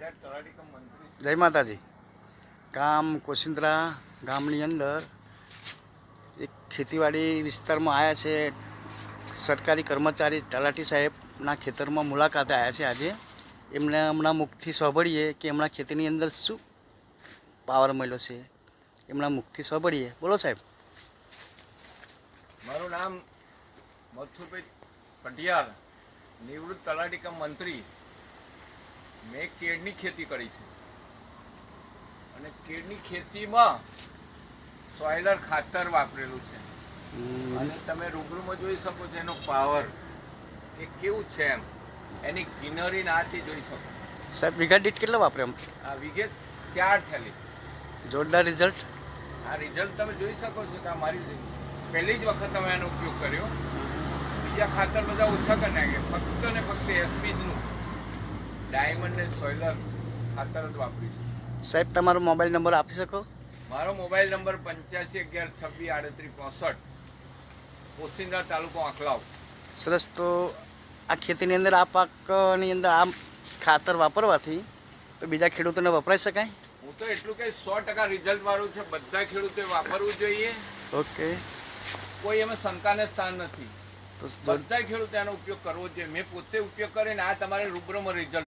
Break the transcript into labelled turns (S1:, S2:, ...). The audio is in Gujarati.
S1: જય માતાજી. ગામ કોશિંદ્રા ગામની અંદર એક ખેતીવાડી વિસ્તારમાં આવ્યા છે. સરકારી કર્મચારી તલાટી સાહેબના ખેતરમાં મુલાકાતે આવ્યા છે આજે. એમને હમણાં મુખથી સાંભળીએ કે એમના ખેતીની અંદર શું પાવર મળ્યો છે. એમના મુખથી સાંભળીએ. બોલો સાહેબ.
S2: મારું નામ મથુરભાઈ પટિયાર, નિવૃત્ત તલાટી કમ મંત્રી. મેં કેળની ખેતી કરી છે અને કેળની ખેતીમાં સોઇલર ખાતર વાપરેલું છે અને તમે રૂબરૂમાં જોઈ શકો છો એનો પાવર એ કેવું છે એમ, એની ગ્રીનરી નાથી જોઈ શકો.
S1: સાહેબ વીઘા દીઠ કેટલા વાપરે?
S2: આ વીઘે 4 થેલી.
S1: જોરદાર રિઝલ્ટ.
S2: આ રિઝલ્ટ તમે જોઈ શકો છો કે મારી પહેલી જ વખત તમે એનો ઉપયોગ કર્યો. બીજા ખાતર બધા ઓછા કરી નાખ્યા, ફક્ત ને ફક્ત એસબીજનું ડાયમંડ ને સોઇલર ખાતર જ વાપર્યું.
S1: સાહેબ તમારો મોબાઈલ નંબર આપી શકો?
S2: મારો મોબાઈલ નંબર 8511263865, કોશિંદ્રા તાલુકો આંકલાવ.
S1: સરસ. તો આ ખેતીની અંદર આ પાકની અંદર આ ખાતર વાપરવાથી તો બીજા ખેડૂતોને વપરાઈ શકાય?
S2: હું તો એટલું કે 100% રિઝલ્ટ વાળું છે. બધા ખેડૂતોએ વાપરવું જોઈએ.
S1: ઓકે.
S2: કોઈ એમાં શંકાને સ્થાન નથી. બધા ખેડૂતો એનો ઉપયોગ કરવો જોઈએ. મેં પોતે ઉપયોગ કરીને આ તમારે રૂબરૂમાં રિઝલ્ટ